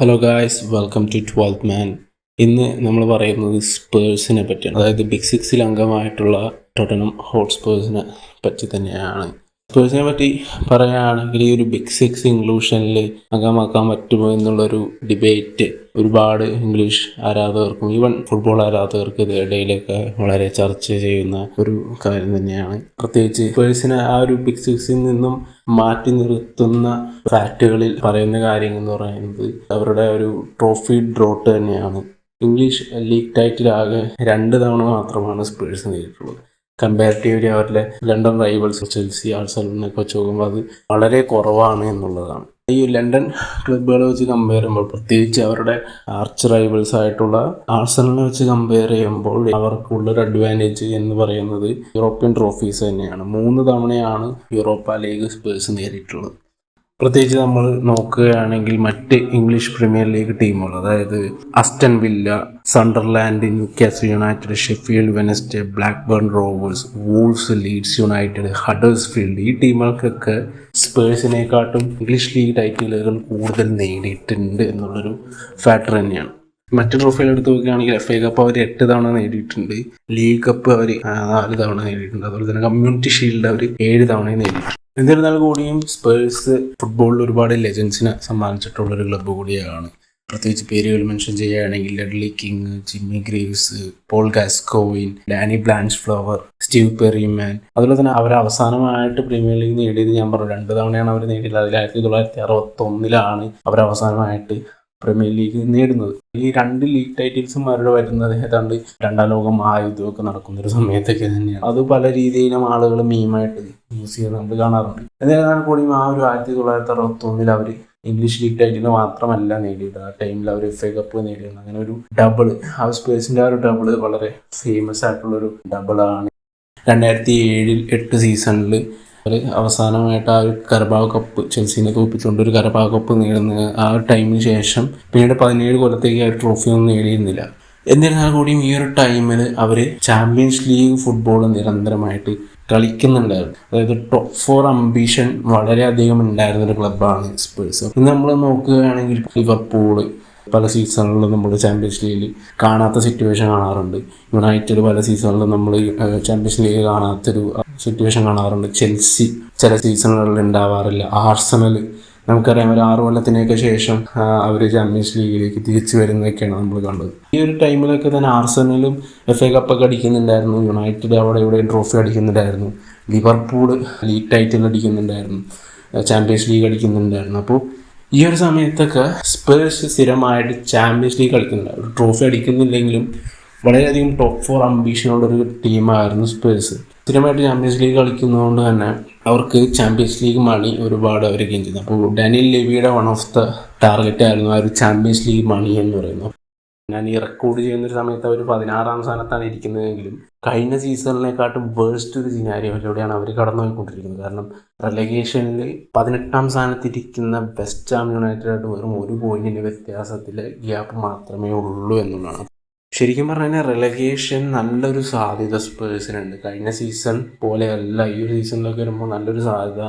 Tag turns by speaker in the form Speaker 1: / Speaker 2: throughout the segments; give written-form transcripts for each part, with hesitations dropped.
Speaker 1: Hello guys, welcome to 12th man. ഇന്ന് നമ്മൾ പറയുന്നത് സ്പേഴ്സിനെ പറ്റിയാണ്. അതായത് ബിഗ് സിക്സിൽ അംഗമായിട്ടുള്ള ടോട്ടനം ഹോട്ട്സ്പേഴ്സിനെ പറ്റി തന്നെയാണ്. സ്പേഴ്സിനെ പറ്റി പറയുകയാണെങ്കിൽ ഈ ഒരു ബിഗ് സിക്സ് ഇൻക്ലൂഷനിൽ അംഗമാക്കാൻ പറ്റുമോ എന്നുള്ളൊരു ഡിബേറ്റ് ഒരുപാട് ഇംഗ്ലീഷ് ആരാധകർക്കും ഈവൻ ഫുട്ബോൾ ആരാധകർക്ക് ഇടയിലൊക്കെ വളരെ ചർച്ച ചെയ്യുന്ന ഒരു കാര്യം തന്നെയാണ്. പ്രത്യേകിച്ച് സ്പേഴ്സിനെ ആ ഒരു ബിഗ് സിക്സിൽ നിന്നും മാറ്റി നിർത്തുന്ന ഫാക്റ്റുകളിൽ പറയുന്ന കാര്യങ്ങൾ എന്ന് പറയുന്നത് അവരുടെ ഒരു ട്രോഫി ഡ്രോട്ട് തന്നെയാണ്. ഇംഗ്ലീഷ് ലീഗ് ടൈറ്റിൽ ആകെ 2 തവണ മാത്രമാണ് സ്പേഴ്സ് നേടിയിട്ടുള്ളത്. കമ്പാരിറ്റീവ്ലി അവരുടെ ലണ്ടൻ റൈവൽസ് ചെൽസി, ആഴ്സണലിനൊക്കെ വെച്ച് നോക്കുമ്പോൾ അത് വളരെ കുറവാണ് എന്നുള്ളതാണ്. ഈ ലണ്ടൻ ക്ലബ്ബുകളെ വെച്ച് കമ്പയർ ചെയ്യുമ്പോൾ, പ്രത്യേകിച്ച് അവരുടെ ആർച്ച് റൈവൽസ് ആയിട്ടുള്ള ആഴ്സണലിനെ വെച്ച് കമ്പയർ ചെയ്യുമ്പോൾ അവർക്കുള്ളൊരു അഡ്വാൻറ്റേജ് എന്ന് പറയുന്നത് യൂറോപ്യൻ ട്രോഫീസ് തന്നെയാണ്. 3 തവണയാണ് യൂറോപ്പ ലീഗ് സ്പേഴ്സ് നേടിയിട്ടുള്ളത്. പ്രത്യേകിച്ച് നമ്മൾ നോക്കുകയാണെങ്കിൽ മറ്റ് ഇംഗ്ലീഷ് പ്രീമിയർ ലീഗ് ടീമുകൾ, അതായത് Aston Villa, Sunderland, Newcastle United, Sheffield Wednesday, Blackburn Rovers, Wolves, Leeds United, Huddersfield, ഈ ടീമുകൾക്കൊക്കെ സ്പേഴ്സിനെക്കാട്ടും ഇംഗ്ലീഷ് ലീഗ് ടൈറ്റിലുകൾ കൂടുതൽ നേടിയിട്ടുണ്ട് എന്നുള്ളൊരു ഫാക്ടർ തന്നെയാണ്. മറ്റു ട്രോഫികൾ എടുത്ത് നോക്കുകയാണെങ്കിൽ FA കപ്പ് അവർ 8 തവണ നേടിയിട്ടുണ്ട്, ലീഗ് കപ്പ് അവർ 4 തവണ നേടിയിട്ടുണ്ട്, അതുപോലെ തന്നെ കമ്മ്യൂണിറ്റി ഷീൽഡ് അവർ 7 തവണയും നേടിയിട്ടുണ്ട്. എന്നിരുന്നാൽ കൂടിയും സ്പേഴ്സ് ഫുട്ബോളിൽ ഒരുപാട് ലെജൻസിനെ സമ്മാനിച്ചിട്ടുള്ളൊരു ക്ലബ്ബ് കൂടിയാണ്. പ്രത്യേകിച്ച് പേരുകൾ മെൻഷൻ ചെയ്യുകയാണെങ്കിൽ Ledley King, Jimmy Greaves, Paul Gascoigne, Danny Blanchflower, Steve Perryman. അതുപോലെ തന്നെ അവർ അവസാനമായിട്ട് പ്രീമിയർ ലീഗ് നേടിയത് ഞാൻ പറഞ്ഞു 2 തവണയാണ് അവർ നേടിയത്. അതിൽ 1961 അവർ അവസാനമായിട്ട് പ്രീമിയർ ലീഗ് നേടുന്നത്. ഈ 2 ലീഗ് ടൈറ്റിൽസും അവരുടെ വരുന്നത് ഏതാണ്ട് 2ാം ലോക മഹായുദ്ധമൊക്കെ നടക്കുന്ന ഒരു സമയത്തൊക്കെ തന്നെയാണ്. അത് പല രീതിയിലും ആളുകൾ മീമായിട്ട് യൂസ് ചെയ്യുന്നത് നമ്മൾ കാണാറുണ്ട്. എന്നിരുന്നാൽ കൂടിയും ആ ഒരു 1961 അവർ ഇംഗ്ലീഷ് ലീഗ് ടൈറ്റിൽ മാത്രമല്ല നേടിയത്, ആ ടൈമിൽ അവർ FA കപ്പ് നേടിയത്. അങ്ങനെ ഒരു ഡബിൾ, ആ സ്പേഴ്സിൻ്റെ ആ ഒരു ഡബിൾ വളരെ ഫേമസ് ആയിട്ടുള്ളൊരു ഡബിളാണ്. 2007-8 സീസണിൽ അവസാനമായിട്ട് ആ ഒരു കരബാവ് കപ്പ് ചെൽസിനെ തോൽപ്പിച്ചുകൊണ്ട് ഒരു കരബാവ് കപ്പ് നേടുന്ന ആ ഒരു ടൈമിന് ശേഷം പിന്നീട് 17 കൊല്ലത്തേക്ക് ആ ഒരു ട്രോഫി ഒന്നും നേടിയിരുന്നില്ല. എന്നിരുന്നാൽ കൂടിയും ഈ ഒരു ടൈമിൽ അവർ ചാമ്പ്യൻസ് ലീഗ് ഫുട്ബോൾ നിരന്തരമായിട്ട് കളിക്കുന്നുണ്ടായിരുന്നു. അതായത് ടോപ്പ് 4 അംബീഷൻ വളരെയധികം ഉണ്ടായിരുന്നൊരു ക്ലബ്ബാണ് സ്പേഴ്സ്. ഇന്ന് നമ്മൾ നോക്കുകയാണെങ്കിൽ ലിവർപൂൾ പല സീസണുകളിലും നമ്മൾ ചാമ്പ്യൻസ് ലീഗിൽ കാണാത്ത സിറ്റുവേഷൻ കാണാറുണ്ട്. യുണൈറ്റഡ് പല സീസണിലും നമ്മൾ ചാമ്പ്യൻസ് ലീഗ് കാണാത്തൊരു സിറ്റുവേഷൻ കാണാറുണ്ട്. ചെൽസി ചില സീസണുകളിൽ ഉണ്ടാവാറില്ല. ആർസണൽ നമുക്കറിയാം, ഒരു 6 കൊല്ലത്തിനൊക്കെ ശേഷം അവർ ചാമ്പ്യൻസ് ലീഗിലേക്ക് തിരിച്ചു വരുന്നതൊക്കെയാണ് നമ്മൾ കണ്ടത്. ഈ ഒരു ടൈമിലൊക്കെ തന്നെ ആർസണലും FA കപ്പൊക്കെ അടിക്കുന്നുണ്ടായിരുന്നു, യുണൈറ്റഡ് അവിടെ ഇവിടെയും ട്രോഫി അടിക്കുന്നുണ്ടായിരുന്നു, ലിവർപൂൾ ലീഗ് ടൈറ്റിൽ അടിക്കുന്നുണ്ടായിരുന്നു, ചാമ്പ്യൻസ് ലീഗ് അടിക്കുന്നുണ്ടായിരുന്നു. അപ്പോൾ ഈ ഒരു സമയത്തൊക്കെ സ്പേഴ്സ് സ്ഥിരമായിട്ട് ചാമ്പ്യൻസ് ലീഗ് കളിക്കുന്നുണ്ടായിരുന്നു. ട്രോഫി അടിക്കുന്നില്ലെങ്കിലും വളരെയധികം ടോപ്പ് 4 അംബീഷനുള്ളൊരു ടീമായിരുന്നു സ്പേഴ്സ്. സ്ഥിരമായിട്ട് ചാമ്പ്യൻസ് ലീഗ് കളിക്കുന്നതുകൊണ്ട് തന്നെ അവർക്ക് ചാമ്പ്യൻസ് ലീഗ് മണി ഒരുപാട് അവർ ഗെയിൻ ചെയ്തു. അപ്പോൾ ഡാനിയൽ ലെവിയുടെ വൺ ഓഫ് ദ ടാർഗറ്റ് ആയിരുന്നു ആ ഒരു ചാമ്പ്യൻസ് ലീഗ് മണി എന്ന് പറയുന്നത്. ഞാൻ ഈ റെക്കോർഡ് ചെയ്യുന്നൊരു സമയത്ത് അവർ 16ാം സ്ഥാനത്താണ് ഇരിക്കുന്നതെങ്കിലും കഴിഞ്ഞ സീസണിനെക്കാട്ടും വേഴ്സ്റ്റ് ഒരു സിനാരിയോയിലൂടെയാണ് അവർ കടന്നു പോയിക്കൊണ്ടിരിക്കുന്നത്. കാരണം റെലഗേഷനിൽ 18ാം സ്ഥാനത്തിരിക്കുന്ന വെസ്റ്റ് ഹാം യുണൈറ്റഡായിട്ട് വെറും 1 പോയിന്റിൻ്റെ വ്യത്യാസത്തിൽ ഗ്യാപ്പ് മാത്രമേ ഉള്ളൂ എന്നുള്ളതാണ്. ശരിക്കും പറഞ്ഞാൽ റെലഗേഷൻ നല്ലൊരു സാധ്യത സ്പേഴ്സിനുണ്ട്. കഴിഞ്ഞ സീസൺ പോലെയല്ല ഈ ഒരു സീസണിലൊക്കെ വരുമ്പോൾ നല്ലൊരു സാധ്യത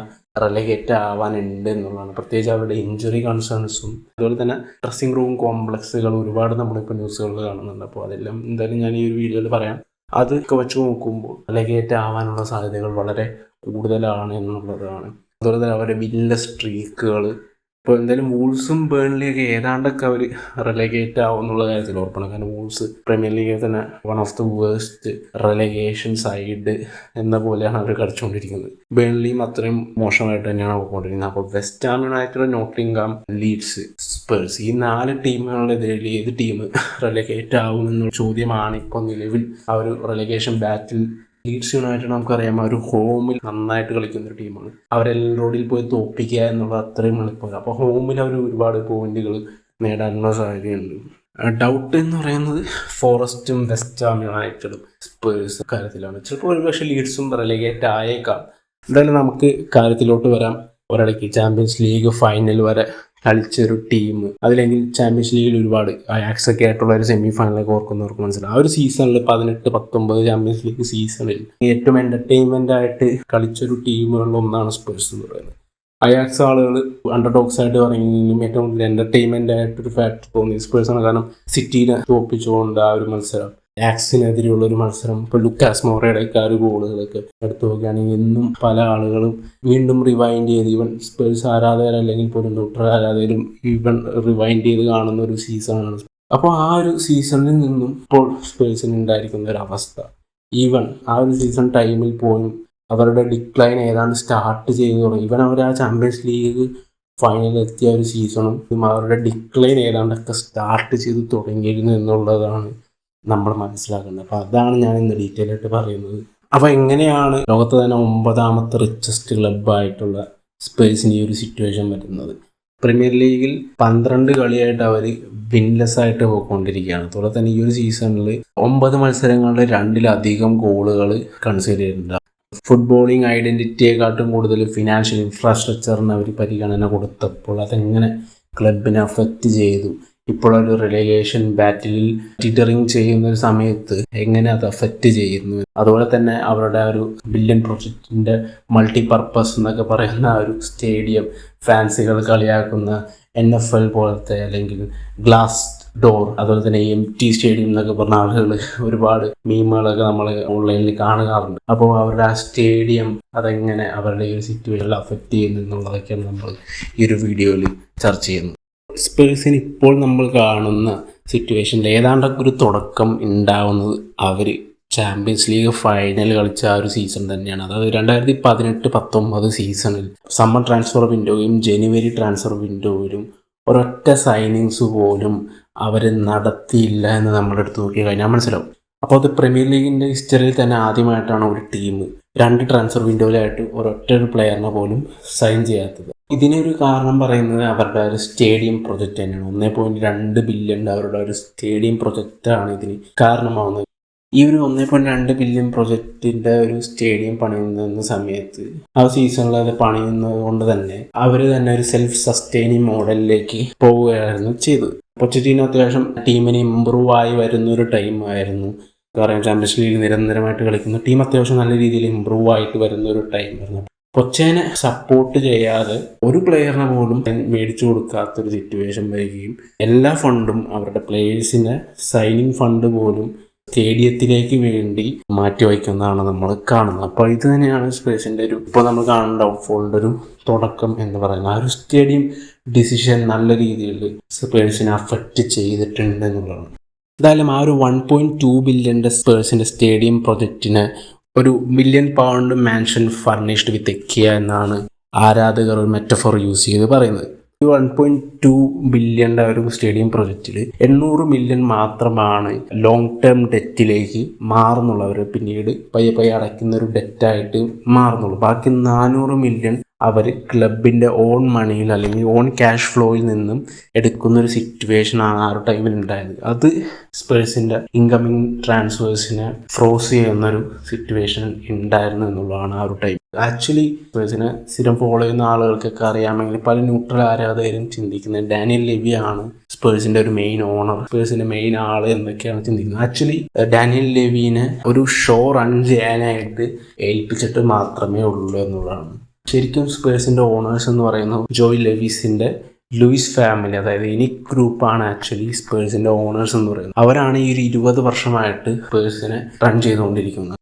Speaker 1: റെലഗേറ്റ് ആവാനുണ്ട് എന്നുള്ളതാണ്. പ്രത്യേകിച്ച് അവരുടെ ഇഞ്ചുറി കൺസേൺസും അതുപോലെ തന്നെ ഡ്രസ്സിംഗ് റൂം കോംപ്ലക്സുകൾ ഒരുപാട് നമ്മളിപ്പോൾ ന്യൂസുകളിൽ കാണുന്നുണ്ട്. അപ്പോൾ അതെല്ലാം എന്തായാലും ഞാൻ ഈ ഒരു വീഡിയോയിൽ പറയാം. അതൊക്കെ വെച്ച് നോക്കുമ്പോൾ റെലഗേറ്റ് ആവാനുള്ള സാധ്യതകൾ വളരെ കൂടുതലാണ് എന്നുള്ളതാണ്. അതുപോലെ തന്നെ അവരുടെ വില്ല സ്ട്രീക്കുകൾ, ഇപ്പോൾ എന്തായാലും വൂൾസും ബേൺലിയൊക്കെ ഏതാണ്ടൊക്കെ അവർ റെലഗേറ്റ് ആവും എന്നുള്ള കാര്യത്തിൽ ഉറപ്പാണ്. കാരണം വൂൾസ് പ്രീമിയർ ലീഗിൽ തന്നെ one of the worst relegation side എന്ന പോലെയാണ് അവർ കളിച്ചുകൊണ്ടിരിക്കുന്നത്. ബേൺലിയും അത്രയും മോശമായിട്ട് തന്നെയാണ് പോയിക്കൊണ്ടിരിക്കുന്നത്. അപ്പോൾ West Ham United, Nottingham, Leeds, Spurs, ഈ 4 ടീമുകളുടെ ഏത് ടീം റെലഗേറ്റ് ആവുമെന്നുള്ള ചോദ്യമാണ് ഇപ്പോൾ നിലവിൽ ആ ഒരു റെലഗേഷൻ ബാറ്റിൽ. ലീഡ്സ് യുണൈറ്റഡ് നമുക്കറിയാം, അവർ ഹോമിൽ നന്നായിട്ട് കളിക്കുന്നൊരു ടീമാണ്. അവരെല്ലാം റോഡിൽ പോയി തോൽപ്പിക്കുക എന്നുള്ളത് അത്രയും എളുപ്പമില്ല. അപ്പോൾ ഹോമിൽ അവർ ഒരുപാട് പോയിന്റുകൾ നേടാനുള്ള സാധ്യതയുണ്ട്. ഡൗട്ട് എന്ന് പറയുന്നത് ഫോറസ്റ്റും വെസ്റ്റ് ഹാം യുണൈറ്റഡും സ്പേഴ്സ് കാര്യത്തിലാണ്. ചിലപ്പോൾ ഒരുപക്ഷെ ലീഡ്സും റെലഗേറ്റ് ആയേക്കാം. എന്തായാലും നമുക്ക് കാര്യത്തിലോട്ട് വരാം. ഒരിടയ്ക്ക് ചാമ്പ്യൻസ് ലീഗ് ഫൈനൽ വരെ കളിച്ചൊരു ടീം, അതിലെങ്കിൽ ചാമ്പ്യൻസ് ലീഗിൽ ഒരുപാട് അയാക്സ് ഒക്കെ ആയിട്ടുള്ള ഒരു സെമി ഫൈനലൊക്കെ ഓർക്കുന്നവർക്ക് മനസ്സിലാവും. ആ ഒരു സീസണിൽ 18-19 ചാമ്പ്യൻസ് ലീഗ് സീസണിൽ ഏറ്റവും എൻ്റർടൈൻമെൻ്റ് ആയിട്ട് കളിച്ചൊരു ടീമുകളിൽ ഒന്നാണ് സ്പേഴ്സ് എന്ന് പറയുന്നത്. അയാക്സ് ആളുകൾ അണ്ടർഡോഗ്സ് ആയിട്ട് പറയുന്നതിനും ഏറ്റവും കൂടുതൽ എൻ്റർടൈൻമെൻ്റ് ആയിട്ടൊരു ഫാക്ടർ തോന്നി സ്പേഴ്സാണ്. കാരണം സിറ്റീനെ തോൽപ്പിച്ചുകൊണ്ട് ആ ഒരു മത്സരം, ആക്സിനെതിരെയുള്ള ഒരു മത്സരം, ഇപ്പോൾ ലുക്കാസ് മോറയുടെ ഒക്കെ ആ ഒരു ഗോളുകളൊക്കെ എടുത്തു നോക്കുകയാണെങ്കിൽ ഇന്നും പല ആളുകളും വീണ്ടും റിവൈൻഡ് ചെയ്ത്, ഈവൻ സ്പേഴ്സ് ആരാധകരല്ലെങ്കിൽ പോലും ന്യൂട്രൽ ആരാധകരും ഈവൻ റിവൈൻഡ് ചെയ്ത് കാണുന്ന ഒരു സീസണാണ്. അപ്പോൾ ആ ഒരു സീസണിൽ നിന്നും ഇപ്പോൾ സ്പേഴ്സിന് ഉണ്ടായിരിക്കുന്ന ഒരു അവസ്ഥ, ഈവൻ ആ ഒരു സീസൺ ടൈമിൽ പോലും അവരുടെ ഡിക്ലൈൻ ഏതാണ്ട് സ്റ്റാർട്ട് ചെയ്തു തുടങ്ങി. ഈവൻ അവർ ആ ചാമ്പ്യൻസ് ലീഗ് ഫൈനലിൽ എത്തിയ ഒരു സീസണും അവരുടെ ഡിക്ലൈൻ ഏതാണ്ടൊക്കെ സ്റ്റാർട്ട് ചെയ്ത് തുടങ്ങിയിരുന്നു എന്നുള്ളതാണ് നമ്മൾ മനസ്സിലാക്കുന്നത്. അപ്പോൾ അതാണ് ഞാൻ ഇന്ന് ഡീറ്റെയിൽ ആയിട്ട് പറയുന്നത്. അപ്പോൾ എങ്ങനെയാണ് ലോകത്ത് തന്നെ 9ാമത്തെ റിച്ചസ്റ്റ് ക്ലബ്ബായിട്ടുള്ള സ്പേഴ്സിന് ഈ ഒരു സിറ്റുവേഷൻ വരുന്നത്? പ്രീമിയർ ലീഗിൽ 12 കളിയായിട്ട് അവർ വിൻലെസ് ആയിട്ട് പോയിക്കൊണ്ടിരിക്കുകയാണ്. അതുപോലെ തന്നെ ഈ ഒരു സീസണിൽ 9 മത്സരങ്ങളിൽ 2-ലധികം ഗോളുകൾ കൺസിഡർ ചെയ്തിട്ടുണ്ട്. ഫുട്ബോളിങ് ഐഡൻറ്റിറ്റിയെക്കാട്ടും കൂടുതൽ ഫിനാൻഷ്യൽ ഇൻഫ്രാസ്ട്രക്ചറിന് അവർ പരിഗണന കൊടുത്തപ്പോൾ അതെങ്ങനെ ക്ലബിനെ അഫക്റ്റ് ചെയ്തു, ഇപ്പോഴൊരു റിലേഗേഷൻ ബാറ്റിലിൽ ടിറ്ററിങ് ചെയ്യുന്ന ഒരു സമയത്ത് എങ്ങനെ അത് അഫക്റ്റ് ചെയ്യുന്നു, അതുപോലെ തന്നെ അവരുടെ ഒരു ബില്യൺ പ്രൊജക്റ്റിൻ്റെ മൾട്ടിപർപ്പസ് എന്നൊക്കെ പറയുന്ന ആ ഒരു സ്റ്റേഡിയം ഫാൻസുകൾ കളിയാക്കുന്ന NFL പോലത്തെ അല്ലെങ്കിൽ ഗ്ലാസ് ഡോർ, അതുപോലെ തന്നെ empty സ്റ്റേഡിയം എന്നൊക്കെ പറഞ്ഞ ആളുകൾ ഒരുപാട് മീമുകളൊക്കെ നമ്മൾ ഓൺലൈനിൽ കാണാറുണ്ട്. അപ്പോൾ അവരുടെ ആ സ്റ്റേഡിയം അതെങ്ങനെ അവരുടെ ഈ ഒരു സിറ്റുവേഷനിൽ അഫക്റ്റ് ചെയ്യുന്നു എന്നുള്ളതൊക്കെയാണ് നമ്മൾ ഈ ഒരു വീഡിയോയിൽ ചർച്ച ചെയ്യുന്നത്. സ്പേഴ്സിന് ഇപ്പോൾ നമ്മൾ കാണുന്ന സിറ്റുവേഷനിൽ ഏതാണ്ടൊക്കെ ഒരു തുടക്കം ഉണ്ടാവുന്നത് അവർ ചാമ്പ്യൻസ് ലീഗ് ഫൈനൽ കളിച്ച ആ ഒരു സീസൺ തന്നെയാണ്. അതായത് 2018-19 സീസണിൽ സമ്മർ ട്രാൻസ്ഫർ വിൻഡോയും ജനുവരി ട്രാൻസ്ഫർ വിൻഡോയിലും ഒരൊറ്റ സൈനിങ്സ് പോലും അവർ നടത്തിയില്ല എന്ന് നമ്മളെടുത്ത് നോക്കി കഴിഞ്ഞാൽ മനസ്സിലാവും. അപ്പോൾ അത് പ്രീമിയർ ലീഗിൻ്റെ ഹിസ്റ്ററിയിൽ തന്നെ ആദ്യമായിട്ടാണ് ഒരു ടീം 2 ട്രാൻസ്ഫർ വിൻഡോയിലായിട്ട് ഒരൊറ്റ ഒരു പ്ലെയറിനെ പോലും സൈൻ ചെയ്യാത്തത്. ഇതിനൊരു കാരണം പറയുന്നത് അവരുടെ ഒരു സ്റ്റേഡിയം പ്രൊജക്റ്റ് തന്നെയാണ്. 1.2 ബില്യൺ അവരുടെ ഒരു സ്റ്റേഡിയം പ്രൊജക്റ്റാണ് ഇതിന് കാരണമാവുന്നത്. ഈ ഒരു 1.2 ബില്യൺ പ്രൊജക്റ്റിൻ്റെ ഒരു സ്റ്റേഡിയം പണിയുന്ന സമയത്ത് ആ സീസണിൽ അത് പണിയുന്നത് കൊണ്ട് തന്നെ അവർ തന്നെ ഒരു സെൽഫ് സസ്റ്റെയിനിങ് മോഡലിലേക്ക് പോവുകയായിരുന്നു ചെയ്തത്. പൊച്ചറ്റീനോ അത്യാവശ്യം ടീമിന് ഇമ്പ്രൂവ് ആയി വരുന്ന ഒരു ടൈം ആയിരുന്നു. പറയാം, ചാമ്പ്യൻസ് ലീഗ് നിരന്തരമായിട്ട് കളിക്കുന്ന ടീം അത്യാവശ്യം നല്ല രീതിയിൽ ഇമ്പ്രൂവ് ആയിട്ട് വരുന്ന ഒരു ടൈം ആയിരുന്നു. പൊച്ചേനെ സപ്പോർട്ട് ചെയ്യാതെ ഒരു പ്ലെയറിനെ പോലും മേടിച്ചു കൊടുക്കാത്തൊരു സിറ്റുവേഷൻ വരികയും എല്ലാ ഫണ്ടും അവരുടെ പ്ലേയേഴ്സിൻ്റെ സൈനിങ് ഫണ്ട് പോലും സ്റ്റേഡിയത്തിലേക്ക് വേണ്ടി മാറ്റിവയ്ക്കുന്നതാണ് നമ്മൾ കാണുന്നത്. അപ്പോൾ ഇത് തന്നെയാണ് സ്പേഴ്സിൻ്റെ ഇപ്പോൾ നമ്മൾ കാണുന്ന ഡൗൺഫോളിൻ്റെ ഒരു തുടക്കം എന്ന് പറയുന്നത്. ആ ഒരു സ്റ്റേഡിയം ഡിസിഷൻ നല്ല രീതിയിൽ സ്പേഴ്സിനെ അഫക്റ്റ് ചെയ്തിട്ടുണ്ട് എന്നുള്ളതാണ്. എന്തായാലും ആ ഒരു 1.2 ബില്യൻ്റെ സ്പേഴ്സിൻ്റെ സ്റ്റേഡിയം പ്രൊജക്റ്റിന് ഒരു £1 മില്യൺ മാൻഷൻ ഫർണിഷ്ഡ് വിത്ത് എക്കിയ എന്നാണ് ആരാധകർ ഒരു മെറ്റഫോർ യൂസ് ചെയ്ത് പറയുന്നത്. ഈ 1.2 ബില്യൻ്റെ ഒരു സ്റ്റേഡിയം പ്രൊജക്റ്റിൽ 800 മില്യൺ മാത്രമാണ് ലോങ് ടേം ഡെറ്റിലേക്ക് മാറുന്നുള്ളവർ പിന്നീട് പയ്യെ അടയ്ക്കുന്ന ഒരു ഡെറ്റായിട്ട് മാറുന്നുള്ളൂ. ബാക്കി 400 മില്യൺ അവർ ക്ലബിൻ്റെ ഓൺ മണിയിൽ അല്ലെങ്കിൽ ഓൺ ക്യാഷ് ഫ്ലോയിൽ നിന്നും എടുക്കുന്നൊരു സിറ്റുവേഷനാണ് ആ ഒരു ടൈമിൽ ഉണ്ടായത്. അത് സ്പേഴ്സിൻ്റെ ഇൻകമിങ് ട്രാൻസ്ഫേഴ്സിനെ ഫ്രോസ് ചെയ്യുന്നൊരു സിറ്റുവേഷൻ ഉണ്ടായിരുന്നു എന്നുള്ളതാണ് ആ ഒരു ടൈം. ആക്ച്വലി സ്പേഴ്സിനെ സ്ഥിരം ഫോളോ ചെയ്യുന്ന ആളുകൾക്കൊക്കെ അറിയാമെങ്കിൽ പല ന്യൂട്രൽ ആരാധകരും ചിന്തിക്കുന്നത് ഡാനിയൽ ലെവിയാണ് സ്പേഴ്സിൻ്റെ ഒരു മെയിൻ ഓണർ, സ്പേഴ്സിൻ്റെ മെയിൻ ആള് എന്നൊക്കെയാണ് ചിന്തിക്കുന്നത്. ആക്ച്വലി ഡാനിയൽ ലെവിനെ ഒരു ഷോ റൺ ചെയ്യാനായിട്ട് ഏൽപ്പിച്ചിട്ട് മാത്രമേ ഉള്ളൂ എന്നുള്ളതാണ്. ശരിക്കും സ്പേഴ്സിൻ്റെ ഓണേഴ്സ് എന്ന് പറയുന്നത് ജോയ് ലെവിസിൻ്റെ ലൂയിസ് ഫാമിലി, അതായത് എനിക് ഗ്രൂപ്പാണ് ആക്ച്വലി സ്പേഴ്സിൻ്റെ ഓണേഴ്സ് എന്ന് പറയുന്നത്. അവരാണ് ഈ ഒരു 20 വർഷമായിട്ട് സ്പേഴ്സിനെ റൺ ചെയ്തുകൊണ്ടിരിക്കുന്നത്.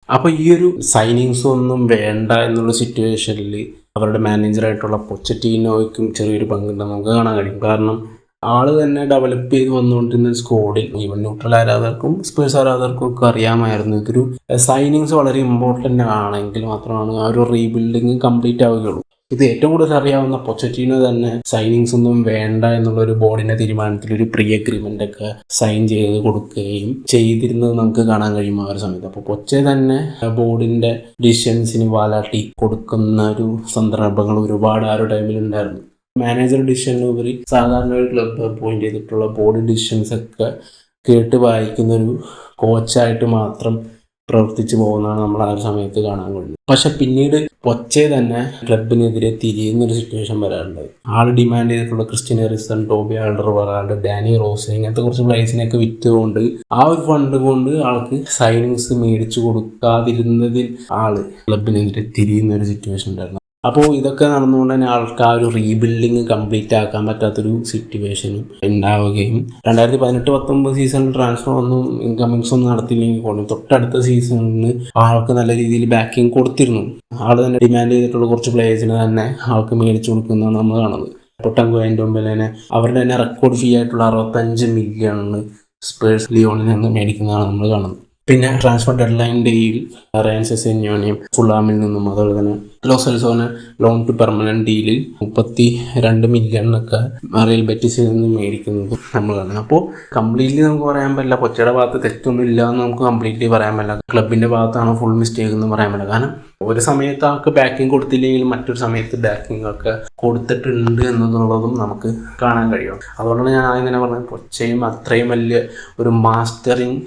Speaker 1: അപ്പോൾ ഈ ഒരു സൈനിങ്സ് ഒന്നും വേണ്ട എന്നുള്ള സിറ്റുവേഷനിൽ അവരുടെ മാനേജറായിട്ടുള്ള പൊച്ചറ്റീനോയ്ക്കും ചെറിയൊരു പങ്കുണ്ടെന്ന് നമുക്ക് കാണാൻ കഴിയും. കാരണം ആള് തന്നെ ഡെവലപ്പ് ചെയ്ത് വന്നുകൊണ്ടിരുന്ന സ്കോഡിൽ ഈവൻ ന്യൂട്രൽ ആരാധകർക്കും സ്പേഴ്സ് ആരാധകർക്കും ഒക്കെ അറിയാമായിരുന്നു ഇതൊരു സൈനിങ്സ് വളരെ ഇമ്പോർട്ടൻ്റ് ആണെങ്കിൽ മാത്രമാണ് ആ ഒരു റീബിൽഡിങ് കംപ്ലീറ്റ് ആവുകയുള്ളൂ. ഇത് ഏറ്റവും കൂടുതൽ അറിയാവുന്ന പൊച്ചറ്റീനോ തന്നെ സൈനിങ്സ് ഒന്നും വേണ്ട എന്നുള്ളൊരു ബോർഡിൻ്റെ തീരുമാനത്തിൽ ഒരു പ്രീ അഗ്രിമെൻ്റ് ഒക്കെ സൈൻ ചെയ്ത് കൊടുക്കുകയും ചെയ്തിരുന്നത് നമുക്ക് കാണാൻ കഴിയും ആ ഒരു സമയത്ത്. അപ്പോൾ പൊച്ചെ തന്നെ ബോർഡിൻ്റെ ഡിസിഷൻസിന് വാലാട്ടി കൊടുക്കുന്ന ഒരു സന്ദർഭങ്ങൾ ഒരുപാട് ആ ഒരു ടൈമിലുണ്ടായിരുന്നു. മാനേജർ ഡിസിഷനുപരി സാധാരണ ഒരു ക്ലബ്ബ് അപ്പോയിൻ്റ് ചെയ്തിട്ടുള്ള ബോർഡ് ഡിസിഷൻസ് ഒക്കെ കേട്ട് വായിക്കുന്നൊരു കോച്ചായിട്ട് മാത്രം പ്രവർത്തിച്ചു പോകുന്നതാണ് നമ്മൾ ആ ഒരു സമയത്ത് കാണാൻ കഴിയുന്നത്. പക്ഷെ പിന്നീട് പൊച്ചെ തന്നെ ക്ലബിനെതിരെ തിരിയുന്നൊരു സിറ്റുവേഷൻ വരാറുണ്ട്. ആൾ ഡിമാൻഡ് ചെയ്തിട്ടുള്ള Christian Eriksen, Toby Alderweireld, Danny Rose ഇങ്ങനത്തെ കുറച്ച് പ്ലേയേഴ്സിനെയൊക്കെ വിറ്റുകൊണ്ട് ആ ഒരു ഫണ്ട് കൊണ്ട് ആൾക്ക് സൈനിങ്സ് മേടിച്ചു കൊടുക്കാതിരുന്നതിൽ ആള് ക്ലബിനെതിരെ തിരിയുന്നൊരു സിറ്റുവേഷൻ ഉണ്ടായിരുന്നു. അപ്പോൾ ഇതൊക്കെ നടന്നുകൊണ്ട് തന്നെ ആൾക്ക് ആ ഒരു റീബിൽഡിങ് കംപ്ലീറ്റ് ആക്കാൻ പറ്റാത്തൊരു സിറ്റുവേഷനും ഉണ്ടാവുകയും 2018-19 സീസണിൽ ട്രാൻസ്ഫർ ഒന്നും ഇൻകമിങ്സ് ഒന്നും നടത്തിയില്ലെങ്കിൽ പോലും തൊട്ടടുത്ത സീസണിന് ആൾക്ക് നല്ല രീതിയിൽ ബാക്കിങ് കൊടുത്തിരുന്നു. ആൾ തന്നെ ഡിമാൻഡ് ചെയ്തിട്ടുള്ള കുറച്ച് പ്ലേയേഴ്സിന് തന്നെ ആൾക്ക് മേടിച്ചു കൊടുക്കുന്നതാണ് നമ്മൾ കാണുന്നത്. പൊട്ടങ്കോ എൻഡോംബെലേനെ അവരുടെ തന്നെ റെക്കോർഡ് ഫീ ആയിട്ടുള്ള 65 മില്യൺ സ്പേഴ്സ് ലിയോണിൽ നിന്ന് മേടിക്കുന്നതാണ് നമ്മൾ കാണുന്നത്. പിന്നെ ട്രാൻസ്ഫർ ഡെഡ് ലൈൻ ഡേയിൽ റയൻ സെസെന്യോനെയും ഫുള്ളാമിൽ നിന്നും അതുപോലെ തന്നെ ലോ സെൽസോനെ ലോൺ ടു പെർമനന്റ് ഡീലിൽ 32 മില്യണൊക്കെ റിയൽ ബെറ്റിസിൽ നിന്ന് മേടിക്കുന്നത് നമ്മൾ കാണുന്നത്. അപ്പോൾ കംപ്ലീറ്റ്ലി നമുക്ക് പറയാൻ പറ്റില്ല, പൊച്ചയുടെ ഭാഗത്ത് തെറ്റൊന്നും ഇല്ല എന്ന് നമുക്ക് കംപ്ലീറ്റ്ലി പറയാൻ പറ്റില്ല. ക്ലബിന്റെ ഭാഗത്താണ് ഫുൾ മിസ്റ്റേക്ക് എന്ന് പറയാൻ പറ്റില്ല. കാരണം ഒരു സമയത്ത് ആൾക്ക് ബാക്കിംഗ് കൊടുത്തില്ലെങ്കിലും മറ്റൊരു സമയത്ത് ബാക്കിംഗ് ഒക്കെ കൊടുത്തിട്ടുണ്ട് എന്നുള്ളതും നമുക്ക് കാണാൻ കഴിയും. അതുകൊണ്ടാണ് ഞാൻ ആദ്യം തന്നെ പറഞ്ഞത്, പൊച്ചയും അത്രയും വലിയ ഒരു മാസ്റ്ററിങ്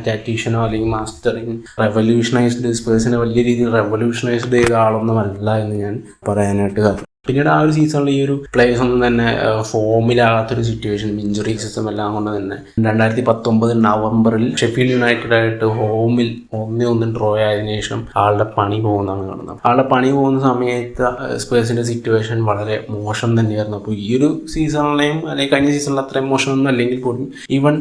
Speaker 1: ടാറ്റീഷ്യനോ അല്ലെങ്കിൽ മാസ്റ്ററിങ് റെവല്യൂഷനൈസ്ഡ് സ്പേഴ്സിനെ വലിയ രീതിയിൽ റെവല്യൂഷനൈസ്ഡ് ചെയ്ത ആളൊന്നുമല്ല എന്ന് ഞാൻ പറയാനായിട്ട് കാരണം. പിന്നീട് ആ ഒരു സീസണിൽ ഈ ഒരു പ്ലേയേഴ്സ് ഒന്നും തന്നെ ഫോമിലാകാത്തൊരു സിറ്റുവേഷനും ഇഞ്ചുറി സിസ്റ്റം എല്ലാം കൊണ്ട് തന്നെ 2019 നവംബറിൽ ഷെഫീൽഡ് യുണൈറ്റഡ് ആയിട്ട് ഹോമിൽ 1-1 ഡ്രോ ആയതിനു ശേഷം ആളുടെ പണി പോകുന്നതാണ് കാണുന്നത്. ആളുടെ പണി പോകുന്ന സമയത്ത് സ്പേഴ്സിന്റെ സിറ്റുവേഷൻ വളരെ മോശം തന്നെയായിരുന്നു. അപ്പോൾ ഈ ഒരു സീസണിലെയും അല്ലെങ്കിൽ കഴിഞ്ഞ സീസണിൽ അത്രയും മോശമൊന്നും അല്ലെങ്കിൽ പോലും ഈവൻ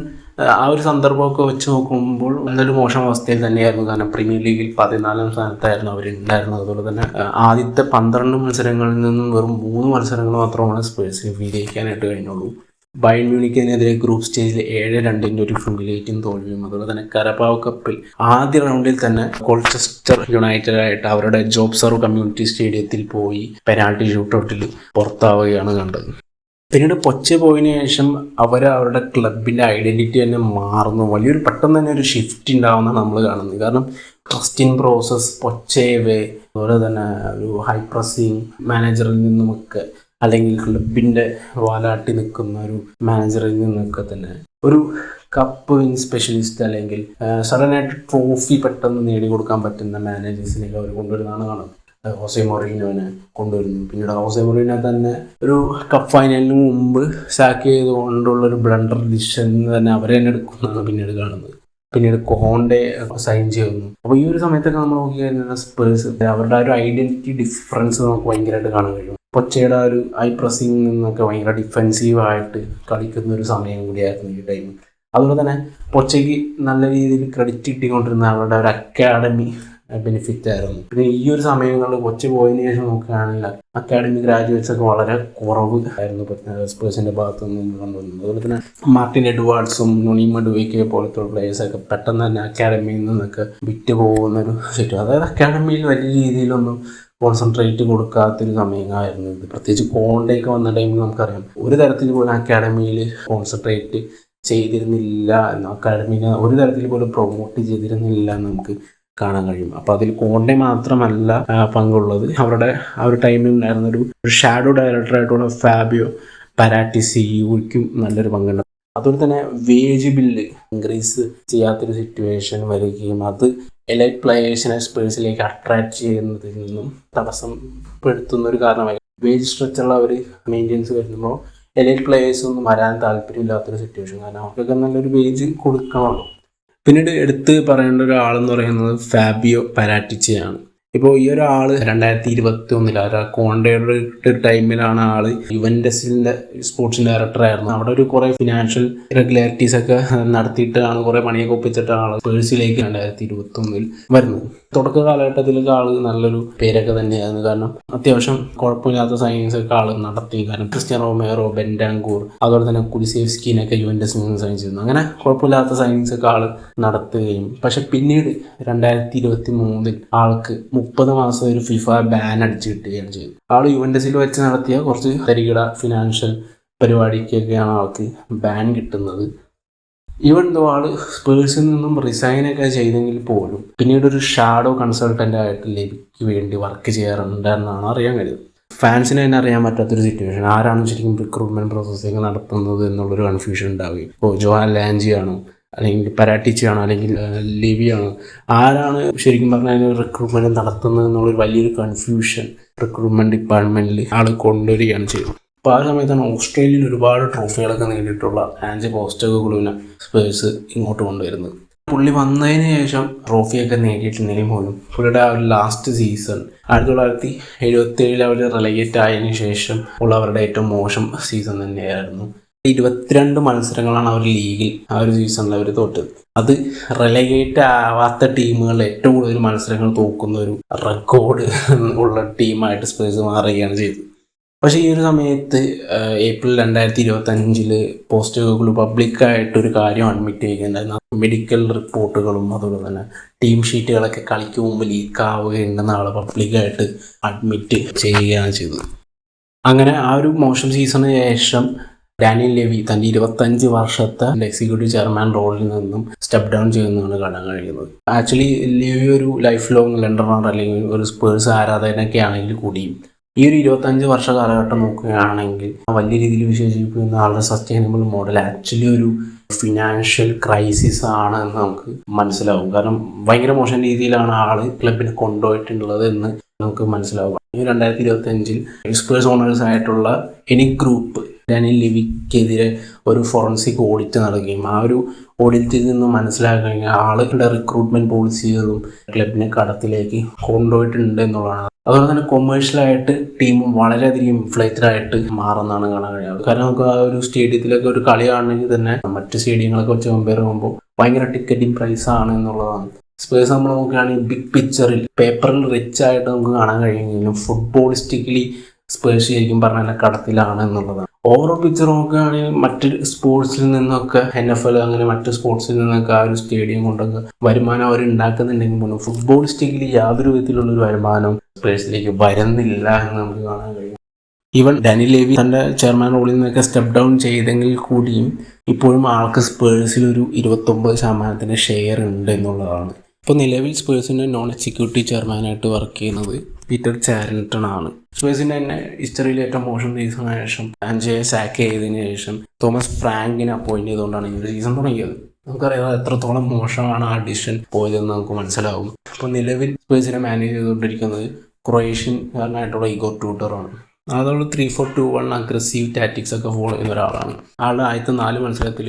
Speaker 1: ആ ഒരു സന്ദർഭമൊക്കെ വെച്ച് നോക്കുമ്പോൾ നല്ലൊരു മോശം അവസ്ഥയിൽ തന്നെയായിരുന്നു. കാരണം പ്രീമിയർ ലീഗിൽ 14ാം സ്ഥാനത്തായിരുന്നു അവരുണ്ടായിരുന്നത്. അതുപോലെ തന്നെ ആദ്യത്തെ 12 മത്സരങ്ങളിൽ നിന്നും വെറും 3 മത്സരങ്ങൾ മാത്രമാണ് സ്പേഴ്സിന് വിജയിക്കാനായിട്ട് കഴിഞ്ഞുള്ളൂ. ബയൺ മ്യൂണിക്കിനെതിരെ ഗ്രൂപ്പ് സ്റ്റേജിൽ 7-2 ഒരു ഹ്യൂമിലേറ്റിംഗ് തോൽവിയും അതുപോലെ തന്നെ കരബാവ് കപ്പിൽ ആദ്യ റൗണ്ടിൽ തന്നെ കോൾച്ചസ്റ്റർ യുണൈറ്റഡ് ആയിട്ട് അവരുടെ ജോബ് സർവ് കമ്മ്യൂണിറ്റി സ്റ്റേഡിയത്തിൽ പോയി പെനാൾട്ടി ഷൂട്ടൗട്ടിൽ പുറത്താവുകയാണ് കണ്ടത്. പിന്നീട് പൊച്ച പോയതിനു ശേഷം അവരുടെ ക്ലബിൻ്റെ ഐഡൻറ്റിറ്റി തന്നെ മാറുന്നു. വലിയൊരു പെട്ടെന്ന് തന്നെ ഒരു ഷിഫ്റ്റ് ഉണ്ടാവുന്ന നമ്മൾ കാണുന്നത്. കാരണം ട്രസ്റ്റിംഗ് പ്രോസസ് പൊച്ചേവേ അതുപോലെ തന്നെ ഒരു ഹൈ പ്രസിങ് മാനേജറിൽ നിന്നുമൊക്കെ അല്ലെങ്കിൽ ക്ലബിൻ്റെ വാലാട്ടി നിൽക്കുന്ന ഒരു മാനേജറിൽ നിന്നൊക്കെ തന്നെ ഒരു കപ്പ് വിൻ സ്പെഷ്യലിസ്റ്റ് അല്ലെങ്കിൽ സഡനായിട്ട് ട്രോഫി പെട്ടെന്ന് നേടിക്കൊടുക്കാൻ പറ്റുന്ന മാനേജേഴ്സിനെയൊക്കെ അവർ കൊണ്ടുവരുന്നതാണ് കാണുന്നത്. ഹോസെ മൊറീനോനെ കൊണ്ടുവരുന്നു. പിന്നീട് ഹോസെ മൊറീനോ തന്നെ ഒരു കപ്പ് ഫൈനലിന് മുമ്പ് സാക്ക് ചെയ്തുകൊണ്ടുള്ളൊരു ബ്ലണ്ടർ ഡിസിഷൻ തന്നെ അവരെ തന്നെ എടുക്കുന്നതാണ് പിന്നീട് കാണുന്നത്. പിന്നീട് കോണ്ടെ സൈൻ ചെയ്യുന്നു. അപ്പോൾ ഈ ഒരു സമയത്തൊക്കെ നമ്മൾ നോക്കിക്കഴിഞ്ഞാൽ സ്പേഴ്സ് അവരുടെ ആ ഒരു ഐഡന്റിറ്റി ഡിഫറൻസ് നമുക്ക് ഭയങ്കരമായിട്ട് കാണാൻ കഴിയും. പൊച്ചയുടെ ആ ഒരു ഐ പ്രസിംഗ് നിന്നൊക്കെ ഭയങ്കര ഡിഫെൻസീവായിട്ട് കളിക്കുന്ന ഒരു സമയം കൂടിയായിരുന്നു ഈ ടൈം. അതുപോലെ തന്നെ പൊച്ചയ്ക്ക് നല്ല രീതിയിൽ ക്രെഡിറ്റ് കിട്ടിക്കൊണ്ടിരുന്ന അവരുടെ ഒരു അക്കാഡമി ബെനിഫിറ്റ് ആയിരുന്നു. പിന്നെ ഈ ഒരു സമയങ്ങളിൽ കൊച്ചു പോയതിനു ശേഷം നോക്കുകയാണെങ്കിൽ അക്കാഡമി ഗ്രാജുവേറ്റ്സ് ഒക്കെ വളരെ കുറവ് ആയിരുന്നു സ്പേഴ്സിന്റെ ഭാഗത്തു നിന്ന് കണ്ടുവരുന്നത്. അതുപോലെ തന്നെ മാർട്ടിൻ എഡ്വാർഡ്സും നൊണി മഡുവയ്ക്ക് പോലത്തെ പ്ലേയേഴ്സൊക്കെ പെട്ടെന്ന് തന്നെ അക്കാഡമിയിൽ നിന്നൊക്കെ വിറ്റ് പോകുന്നൊരു സിറ്റുവേഷൻ. അതായത് അക്കാഡമിയിൽ വലിയ രീതിയിലൊന്നും കോൺസെൻട്രേറ്റ് കൊടുക്കാത്തൊരു സമയമായിരുന്നു ഇത്. പ്രത്യേകിച്ച് കോണ്ടയൊക്കെ വന്ന ടൈമിൽ നമുക്കറിയാം ഒരു തരത്തിൽ പോലും അക്കാഡമിയിൽ കോൺസെൻട്രേറ്റ് ചെയ്തിരുന്നില്ല എന്ന്, അക്കാഡമിനെ ഒരു തരത്തിൽ പോലും പ്രൊമോട്ട് ചെയ്തിരുന്നില്ല എന്ന് നമുക്ക് കാണാൻ കഴിയും. അപ്പോൾ അതിൽ കോണ്ടെ മാത്രമല്ല പങ്കുള്ളത്. അവരുടെ ആ ഒരു ടൈമിൽ ഉണ്ടായിരുന്ന ഒരു ഷാഡോ ഡയറക്ടറായിട്ടുള്ള ഫാബിയോ പരാറ്റിസിക്കും നല്ലൊരു പങ്കുണ്ട്. അതുപോലെ തന്നെ വേജ് ബില്ല് ഇൻക്രീസ് ചെയ്യാത്തൊരു സിറ്റുവേഷൻ വരികയും അത് എലൈറ്റ് പ്ലെയേഴ്സിനെ സ്പേഴ്സിലേക്ക് അട്രാക്ട് ചെയ്യുന്നതിൽ നിന്നും തടസ്സപ്പെടുത്തുന്ന ഒരു കാരണമായി. വേജ് സ്ട്രക്ചറുള്ള അവർ മെയിൻ്റെനൻസ് വരുമ്പോൾ എലൈറ്റ് പ്ലെയേഴ്സ് ഒന്നും വരാൻ താല്പര്യമില്ലാത്തൊരു സിറ്റുവേഷൻ. കാരണം അവർക്കൊക്കെ നല്ലൊരു വേജ് കൊടുക്കണമല്ലോ. പിന്നീട് എടുത്ത് പറയേണ്ട ഒരാളെന്ന് പറയുന്നത് ഫാബിയോ പരാറ്റിച്ചയാണ്. ഇപ്പോൾ ഈ ഒരാൾ 2021 കോണ്ടയുടെ ടൈമിലാണ് ആള് യുവന്റസിന്റെ സ്പോർട്സ് ഡയറക്ടറായിരുന്നു. അവിടെ ഒരു കുറെ ഫിനാൻഷ്യൽ ഇറഗുലാരിറ്റീസ് ഒക്കെ നടത്തിയിട്ടാണ് കുറെ പണിയൊക്കെ ഒപ്പിച്ചിട്ടാണ് സ്പേഴ്സിലേക്ക് 2021 വരുന്നത്. തുടക്ക കാലഘട്ടത്തിലൊക്കെ ആള് നല്ലൊരു പേരൊക്കെ തന്നെയായിരുന്നു. കാരണം അത്യാവശ്യം കുഴപ്പമില്ലാത്ത സൈനിങ്സ് ഒക്കെ ആള് നടത്തി. കാരണം ക്രിസ്ത്യാനോ റൊമേറോ, ബെൻഡാങ്കൂർ അതുപോലെ തന്നെ കുലിസേവ്സ്കിനൊക്കെ യുവന്റസിൽ നിന്ന് സൈൻ ചെയ്തു. അങ്ങനെ കുഴപ്പമില്ലാത്ത സൈനിങ്സ് ഒക്കെ ആള് നടത്തുകയും പക്ഷെ പിന്നീട് 2023 ആൾക്ക് 30 മാസം ഒരു ഫിഫ ബാൻ അടിച്ചു കിട്ടുകയാണ് ചെയ്തത്. ആൾ യുവന്റസിൽ വെച്ച് നടത്തിയ കുറച്ച് തരികിട ഫിനാൻഷ്യൽ പരിപാടിക്കൊക്കെയാണ് ആൾക്ക് ബാൻ കിട്ടുന്നത്. ഈവൻ ദോ ആൾ സ്പേഴ്സിൽ നിന്നും റിസൈനൊക്കെ ചെയ്തെങ്കിൽ പോലും പിന്നീട് ഒരു ഷാഡോ കൺസൾട്ടൻ്റ് ആയിട്ട് ലെവിക്ക് വേണ്ടി വർക്ക് ചെയ്യാറുണ്ടെന്നാണ് അറിയാൻ കഴിയുന്നത്. ഫാൻസിന് തന്നെ അറിയാൻ പറ്റാത്തൊരു സിറ്റുവേഷൻ. ആരാണ് ശരിക്കും റിക്രൂട്ട്മെന്റ് പ്രോസസ്സിങ് നടത്തുന്നത് എന്നുള്ളൊരു കൺഫ്യൂഷൻ ഉണ്ടാവുകയും, ഇപ്പോൾ ജോഹാൻ ലാൻജിയാണോ അല്ലെങ്കിൽ പരാറ്റിച്ചാണോ അല്ലെങ്കിൽ ലിവിയാണോ, ആരാണ് ശരിക്കും പറഞ്ഞാൽ റിക്രൂട്ട്മെന്റ് നടത്തുന്നത് എന്നുള്ളൊരു വലിയൊരു കൺഫ്യൂഷൻ റിക്രൂട്ട്മെന്റ് ഡിപ്പാർട്ട്മെന്റിൽ ആൾ കൊണ്ടുവരികയാണ് ചെയ്തത്. അപ്പോൾ ആ സമയത്താണ് ഓസ്ട്രേലിയയിൽ ഒരുപാട് ട്രോഫികളൊക്കെ നേടിയിട്ടുള്ള ആൻജെ പോസ്റ്റോകോഗ്ലുവിനെ സ്പേഴ്സ് ഇങ്ങോട്ട് കൊണ്ടുവരുന്നത്. പുള്ളി വന്നതിന് ശേഷം ട്രോഫിയൊക്കെ നേടിയിട്ടുണ്ടെങ്കിൽ പോലും പുള്ളിയുടെ ആ ഒരു ലാസ്റ്റ് സീസൺ 1977 അവർ റെലഗേറ്റ് ആയതിനു ശേഷം ഉള്ള അവരുടെ ഏറ്റവും മോശം സീസൺ തന്നെയായിരുന്നു. 22 മത്സരങ്ങളാണ് അവർ ലീഗിൽ ആ ഒരു സീസണിൽ അവർ തോറ്റത്. അത് റെലഗേറ്റ് ആവാത്ത ടീമുകൾ ഏറ്റവും കൂടുതൽ മത്സരങ്ങൾ തോക്കുന്ന ഒരു റെക്കോർഡ് ഉള്ള ടീമായിട്ട് സ്പേഴ്സ് മാറുകയാണ് ചെയ്തത്. പക്ഷേ ഈ ഒരു സമയത്ത് ഏപ്രിൽ 2025 പോസ്റ്റ് ഗൂഗിൾ പബ്ലിക്കായിട്ടൊരു കാര്യം അഡ്മിറ്റ് ചെയ്യുകയുണ്ടായിരുന്നു. മെഡിക്കൽ റിപ്പോർട്ടുകളും അതുപോലെ തന്നെ ടീം ഷീറ്റുകളൊക്കെ കളിക്ക് മുമ്പ് ലീക്കാവുകയുണ്ടെന്ന ആൾ പബ്ലിക്കായിട്ട് അഡ്മിറ്റ് ചെയ്യുകയാണ് ചെയ്തത്. അങ്ങനെ ആ ഒരു മോശം സീസണിന് ശേഷം ഡാനിയൽ ലെവി തൻ്റെ 25 വർഷത്തെ എക്സിക്യൂട്ടീവ് ചെയർമാൻ റോളിൽ നിന്നും സ്റ്റെപ്പ് ഡൗൺ ചെയ്യുന്നതാണ് കാണാൻ കഴിയുന്നത്. ആക്ച്വലി ലെവി ഒരു ലൈഫ് ലോങ് ലണ്ടനർ അല്ലെങ്കിൽ ഒരു സ്പേഴ്സ് ആരാധകനൊക്കെ ആണെങ്കിൽ കൂടിയും ഈ ഒരു 25 വർഷ കാലഘട്ടം നോക്കുകയാണെങ്കിൽ വലിയ രീതിയിൽ വിശേഷിപ്പിക്കുന്ന ആളുടെ സസ്റ്റൈനബിൾ മോഡൽ ആക്ച്വലി ഒരു ഫിനാൻഷ്യൽ ക്രൈസിസ് ആണ് എന്ന് നമുക്ക് മനസ്സിലാവും. കാരണം ഭയങ്കര മോശം രീതിയിലാണ് ആള് ക്ലബിനെ കൊണ്ടുപോയിട്ടുള്ളത് എന്ന് നമുക്ക് മനസ്സിലാവും. ഈ 2025 സ്പേഴ്സ് ഓണേഴ്സ് ആയിട്ടുള്ള എനി ഗ്രൂപ്പ് ഡാനിയൽ ലെവിക്കെതിരെ ഒരു ഫോറൻസിക് ഓഡിറ്റ് നടക്കുകയും ആ ഒരു ഓഡിറ്റിൽ നിന്ന് മനസ്സിലാക്കി ആളുകളുടെ റിക്രൂട്ട്മെന്റ് പോളിസികളും ക്ലബിനെ കടത്തിലേക്ക് കൊണ്ടുപോയിട്ടുണ്ട് എന്നുള്ളതാണ്. അതുപോലെ തന്നെ കൊമേഴ്ഷ്യലായിട്ട് ടീം വളരെയധികം ഇൻഫ്ലേറ്റഡ് ആയിട്ട് മാറുന്നതാണ് കാണാൻ കഴിയുന്നത്. കാരണം നമുക്ക് ആ ഒരു സ്റ്റേഡിയത്തിലൊക്കെ ഒരു കളി കാണണമെങ്കിൽ തന്നെ മറ്റ് സ്റ്റേഡിയങ്ങളൊക്കെ വെച്ച് കമ്പയർ ചെയ്യുമ്പോൾ ഭയങ്കര ടിക്കറ്റിംഗ് പ്രൈസ് ആണ് എന്നുള്ളതാണ്. സ്പേഴ്സ് നമ്മൾ നോക്കുകയാണെങ്കിൽ ബിഗ് പിക്ചറിൽ പേപ്പറിൽ റിച്ച് ആയിട്ട് നമുക്ക് കാണാൻ കഴിയുമെങ്കിലും ഫുട്ബോളിസ്റ്റിക്കലി സ്പേഴ്സ് ശരിക്കും പറഞ്ഞാൽ കടത്തിലാണ് എന്നുള്ളതാണ്. ഓവറോൾ പിക്ചർ നോക്കുകയാണെങ്കിൽ മറ്റ് സ്പോർട്സിൽ നിന്നൊക്കെ NFL അങ്ങനെ മറ്റ് സ്പോർട്സിൽ നിന്നൊക്കെ ആ ഒരു സ്റ്റേഡിയം കൊണ്ടൊക്കെ വരുമാനം അവർ ഉണ്ടാക്കുന്നുണ്ടെങ്കിൽ പോലും ഫുട്ബോളിസ്റ്റിക്കലി യാതൊരു വിധത്തിലുള്ളൊരു വരുമാനവും സ്പേഴ്സിലേക്ക് വരുന്നില്ല എന്ന് നമുക്ക് കാണാൻ കഴിയും. ഈവൻ ഡാനിയൽ ലെവി തൻ്റെ ചെയർമാൻ റോളിൽ നിന്നൊക്കെ സ്റ്റെപ്പ് ഡൗൺ ചെയ്തെങ്കിൽ കൂടിയും ഇപ്പോഴും ആൾക്ക് സ്പേഴ്സിൽ ഒരു 29% ഷെയർ ഉണ്ട് എന്നുള്ളതാണ്. ഇപ്പോൾ നിലവിൽ സ്പേഴ്സിൻ്റെ നോൺ എക്സിക്യൂട്ടീവ് ചെയർമാനായിട്ട് വർക്ക് ചെയ്യുന്നത് പീറ്റർ ചാരിൽട്ടൺ ആണ്. സ്പേഴ്സിൻ്റെ തന്നെ ഹിസ്റ്ററിയിലെ ഏറ്റവും മോശം സീസണിന് ശേഷം ആൻജയെ സാക്ക് ചെയ്തതിന് ശേഷം തോമസ് ഫ്രാങ്കിനെ അപ്പോയിന്റ് ചെയ്തുകൊണ്ടാണ് ഈ ഒരു സീസൺ തുടങ്ങിയത്. നമുക്കറിയാം എത്രത്തോളം മോശമാണ് ആ ഡിസിഷൻ പോയതെന്ന് നമുക്ക് മനസ്സിലാവും. അപ്പോൾ നിലവിൽ സ്പേഴ്സിനെ മാനേജ് ചെയ്തുകൊണ്ടിരിക്കുന്നത് ക്രൊയേഷ്യൻകാരനായിട്ടുള്ള ഇഗോർ ട്യൂട്ടറാണ്. അതുകൊണ്ട് 3-4-2-1 അഗ്രസീവ് ടാറ്റിക്സ് ഒക്കെ ഫോളോ ചെയ്യുന്ന ഒരാളാണ്. ആളുടെ ആദ്യത്തെ 4 മത്സരത്തിൽ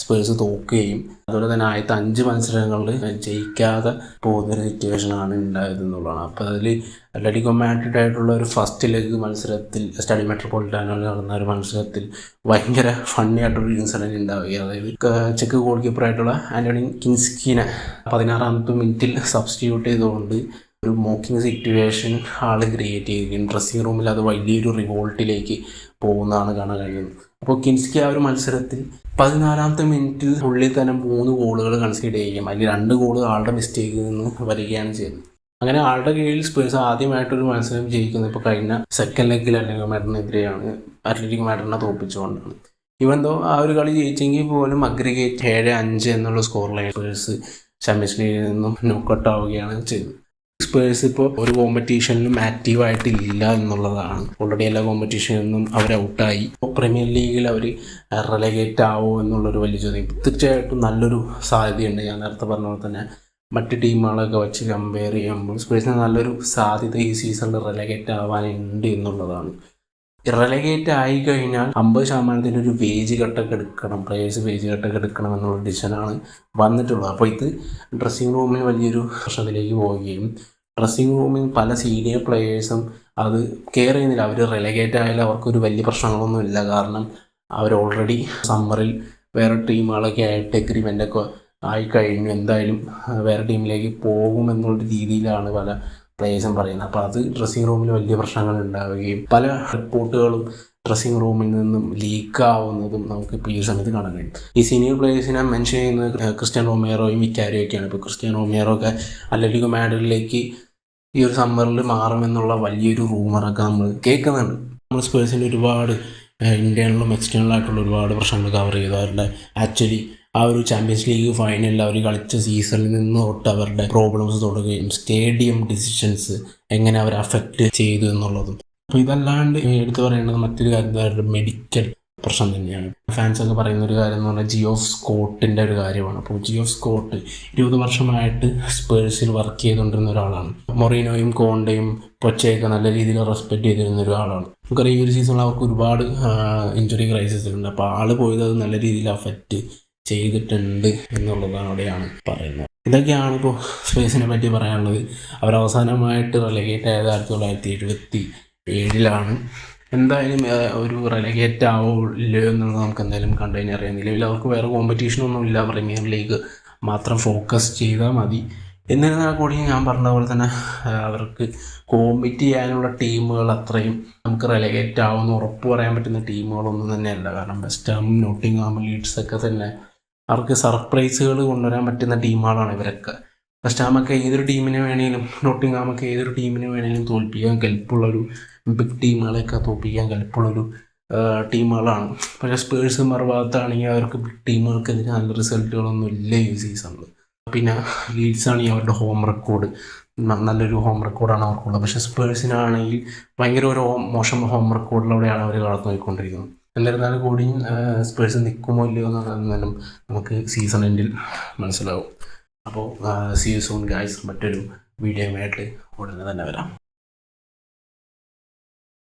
Speaker 1: സ്പേഴ്സ് തോക്കുകയും അതുപോലെ തന്നെ ആദ്യത്തെ 5 മത്സരങ്ങളിൽ ജയിക്കാതെ പോകുന്നൊരു സിറ്റുവേഷനാണ് ഉണ്ടായത് എന്നുള്ളതാണ്. അപ്പോൾ അതിൽ അത്ലറ്റിക്കോ മാഡ്രിഡ് ആയിട്ടുള്ള ഒരു ഫസ്റ്റ് ലെഗ് മത്സരത്തിൽ സ്റ്റഡി മെട്രോപൊളിറ്റാനോയിൽ നടന്ന ഒരു മത്സരത്തിൽ ഭയങ്കര ഫണ്ണി ആയിട്ടുള്ളൊരു ഇൻസിഡൻറ്റ് ഉണ്ടാവുകയും അതായത് ചെക്ക് ഗോൾ കീപ്പറായിട്ടുള്ള ആൻ്റണി കിൻസ്കിനെ 16ാമത്തെ മിനിറ്റിൽ സബ്സ്റ്റിറ്റ്യൂട്ട് ചെയ്തുകൊണ്ട് ഒരു മോക്കിംഗ് സിറ്റുവേഷൻ ആൾ ക്രിയേറ്റ് ചെയ്യുകയും ഡ്രസ്സിംഗ് റൂമിൽ അത് വലിയൊരു റിവോൾട്ടിലേക്ക് പോകുന്നതാണ് കാണാൻ കഴിയുന്നത്. അപ്പോൾ കിൻസ്കി ആ ഒരു മത്സരത്തിൽ 14ാമത്തെ മിനിറ്റിൽ ഉള്ളിൽ തന്നെ 3 ഗോളുകൾ കൺസീഡ് ചെയ്യുകയും അതിൽ 2 ഗോൾ ആളുടെ മിസ്റ്റേക്കിൽ നിന്ന് വരികയാണ് ചെയ്തത്. അങ്ങനെ ആളുടെ കീഴിൽ സ്പേഴ്സ് ആദ്യമായിട്ടൊരു മത്സരം ജയിക്കുന്നത് ഇപ്പോൾ കഴിഞ്ഞ സെക്കൻഡ് ലെഗിൽ അത്ലറ്റിക്കോ മാഡ്രിഡിനെതിരെയാണ്. അത്ലറ്റിക്കോ മാഡ്രിഡിനെ തോൽപ്പിച്ചുകൊണ്ടാണ്. ഇവന്തോ ആ ഒരു കളി ജയിച്ചെങ്കിൽ പോലും അഗ്രിഗേറ്റ് 7-5 എന്നുള്ള സ്കോർ ലൈൻ സ്പേഴ്സ് ചാമ്പ്യൻസ് ലീഗിൽ നിന്നും നോക്കൗട്ട് ആവുകയാണ് ചെയ്തത്. സ്പേഴ്സ് ഇപ്പോൾ ഒരു കോമ്പറ്റീഷനിലും ആക്റ്റീവായിട്ടില്ല എന്നുള്ളതാണ്. ഓൾറെഡി എല്ലാ കോമ്പറ്റീഷനിൽ അവർ ഔട്ടായി. പ്രീമിയർ ലീഗിൽ അവർ റെലഗേറ്റ് ആവുമോ എന്നുള്ളൊരു വലിയ ചോദ്യം. തീർച്ചയായിട്ടും നല്ലൊരു സാധ്യതയുണ്ട്. ഞാൻ നേരത്തെ പറഞ്ഞ പോലെ തന്നെ മറ്റ് ടീമുകളൊക്കെ വെച്ച് കമ്പയർ ചെയ്യുമ്പോൾ സ്പേഴ്സിന് നല്ലൊരു സാധ്യത ഈ സീസണിൽ റെലഗേറ്റ് ആവാനുണ്ട് എന്നുള്ളതാണ്. റെലഗേറ്റ് ആയി കഴിഞ്ഞാൽ 50% ഒരു വേജ് കട്ടൊക്കെ എടുക്കണം, പ്ലേയേഴ്സ് വേജ് കട്ടൊക്കെ എടുക്കണം എന്നുള്ള ഡിസിഷനാണ് വന്നിട്ടുള്ളത്. അപ്പോൾ ഇത് ഡ്രസ്സിംഗ് റൂമിൽ വലിയൊരു പ്രശ്നത്തിലേക്ക് പോവുകയും ഡ്രസ്സിംഗ് റൂമിൽ പല സീനിയർ പ്ലേയേഴ്സും അത് കെയർ ചെയ്യുന്നില്ല. അവർ റെലഗേറ്റ് ആയാലും അവർക്കൊരു വലിയ പ്രശ്നങ്ങളൊന്നുമില്ല. കാരണം അവർ ഓൾറെഡി സമ്മറിൽ വേറെ ടീമുകളൊക്കെ ആയിട്ട് എഗ്രിമെൻ്റൊക്കെ ആയിക്കഴിഞ്ഞു, എന്തായാലും വേറെ ടീമിലേക്ക് പോകുമെന്നുള്ള രീതിയിലാണ് പല പ്ലേയേഴ്സും പറയുന്നത്. അപ്പോൾ അത് ഡ്രസ്സിംഗ് റൂമിൽ വലിയ പ്രശ്നങ്ങൾ ഉണ്ടാവുകയും പല റിപ്പോർട്ടുകളും ഡ്രസ്സിംഗ് റൂമിൽ നിന്നും ലീക്കാവുന്നതും നമുക്ക് ഇപ്പോൾ ഈ സമയത്ത് കാണാൻ കഴിയും. ഈ സീനിയർ പ്ലേയേഴ്സിനെ മെൻഷൻ ചെയ്യുന്നത് ക്രിസ്ത്യാനോ റൊമേറോയും വിക്കാരിയൊക്കെയാണ്. ഇപ്പോൾ ക്രിസ്ത്യാനോ റൊമേറോ ഒക്കെ അത്ലറ്റിക്കോ മാഡ്രിഡിലേക്ക് ഈ ഒരു സമ്മറിൽ മാറുമെന്നുള്ള വലിയൊരു റൂമറൊക്കെ നമ്മൾ കേൾക്കുന്നുണ്ട്. നമ്മൾ സ്പേഴ്സിൻ്റെ ഒരുപാട് ഇന്റേണലും എക്സ്റ്റേണലായിട്ടുള്ള ഒരുപാട് പ്രശ്നങ്ങൾ കവർ ചെയ്തു. അവരുടെ ആക്ച്വലി ആ ഒരു ചാമ്പ്യൻസ് ലീഗ് ഫൈനലിൽ അവർ കളിച്ച സീസണിൽ നിന്ന് തൊട്ട് അവരുടെ പ്രോബ്ലംസ് തുടങ്ങുകയും സ്റ്റേഡിയം ഡിസിഷൻസ് എങ്ങനെ അവർ അഫക്റ്റ് ചെയ്തു എന്നുള്ളതും. അപ്പോൾ ഇതല്ലാണ്ട് എടുത്തു പറയേണ്ടത് മറ്റൊരു കാര്യം അവരുടെ മെഡിക്കൽ പ്രശ്നം തന്നെയാണ്. ഫാൻസൊക്കെ പറയുന്ന ഒരു കാര്യം എന്ന് പറഞ്ഞാൽ ജിയോഫ് സ്കോട്ടിൻ്റെ ഒരു കാര്യമാണ്. അപ്പോൾ ജിയോഫ് സ്കോട്ട് 20 വർഷമായിട്ട് സ്പേഴ്സിൽ വർക്ക് ചെയ്തുകൊണ്ടിരുന്ന ഒരാളാണ്. മൊറീനോയും കോണ്ടയും പൊച്ചയൊക്കെ നല്ല രീതിയിൽ റെസ്പെക്റ്റ് ചെയ്തിരുന്ന ഒരാളാണ്. നമുക്കറിയാം ഈ ഒരു സീസണിൽ അവർക്ക് ഒരുപാട് ഇഞ്ചുറി ക്രൈസിസ് ഉണ്ട്. അപ്പോൾ ആൾ പോയത് അത് നല്ല രീതിയിൽ അഫക്റ്റ് ചെയ്തിട്ടുണ്ട് എന്നുള്ളതാണ് അവിടെയാണ് പറയുന്നത്. ഇതൊക്കെയാണ് ഇപ്പോൾ സ്പേഴ്സിനെ പറ്റി പറയാനുള്ളത്. അവരവസാനമായിട്ട് റെലഗേറ്റ് ആയത് 1977 എന്തായാലും ഒരു റെലഗേറ്റ് ആവില്ല എന്നുള്ളത് നമുക്ക് എന്തായാലും കണ്ടു കഴിഞ്ഞാൽ അറിയാം. നിലവിൽ അവർക്ക് വേറെ കോമ്പറ്റീഷനൊന്നും ഇല്ല, പ്രീമിയർ ലീഗ് മാത്രം ഫോക്കസ് ചെയ്താൽ മതി. എന്നിരുന്നാൽ കൂടി ഞാൻ പറഞ്ഞ പോലെ തന്നെ അവർക്ക് കോമ്പറ്റ് ചെയ്യാനുള്ള ടീമുകൾ അത്രയും നമുക്ക് റെലഗേറ്റ് ആവുമെന്ന് ഉറപ്പ് പറയാൻ പറ്റുന്ന ടീമുകളൊന്നും തന്നെയല്ല. കാരണം വെസ്റ്റ് ഹാം, നോട്ടിംഗ്ഹാം, ലീഡ്സൊക്കെ തന്നെ അവർക്ക് സർപ്രൈസുകൾ കൊണ്ടുവരാൻ പറ്റുന്ന ടീമുകളാണ് ഇവരൊക്കെ. വെസ്റ്റ് ഹാമൊക്കെ ഏതൊരു ടീമിനെ വേണമെങ്കിലും, നോട്ടിംഗ്ഹാമൊക്കെ ഏതൊരു ടീമിനെ വേണമെങ്കിലും തോൽപ്പിക്കാൻ കെൽപ്പുള്ളൊരു ബിഗ് ടീമുകളെയൊക്കെ തോൽപ്പിക്കാൻ കെൽപ്പുള്ളൊരു ടീമുകളാണ്. പക്ഷേ സ്പേഴ്സ് മറുഭാഗത്താണെങ്കിൽ അവർക്ക് ബിഗ് ടീമുകൾക്കെതിരെ നല്ല റിസൾട്ടുകളൊന്നും ഇല്ല ഈ സീസണിൽ. പിന്നെ ലീഡ്സ് ആണെങ്കിൽ അവരുടെ ഹോം റെക്കോർഡ് നല്ലൊരു ഹോം റെക്കോർഡാണ് അവർക്കുള്ളത്. പക്ഷേ സ്പേഴ്സിനാണെങ്കിൽ ഭയങ്കര ഒരു മോശം ഹോം റെക്കോർഡിലൂടെയാണ് അവർ കടന്നു പോയിക്കൊണ്ടിരിക്കുന്നത്. എന്നിരുന്നാലും കൂടിയും സ്പേഴ്സ് നിൽക്കുമോ ഇല്ലയോ എന്നാലും നമുക്ക് സീസൺ എൻഡിൽ മനസ്സിലാവും. അപ്പോൾ സീ യു സൂൺ ഗൈസ്. മറ്റൊരു വീഡിയോയുമായിട്ട് ഉടനെ തന്നെ വരാം.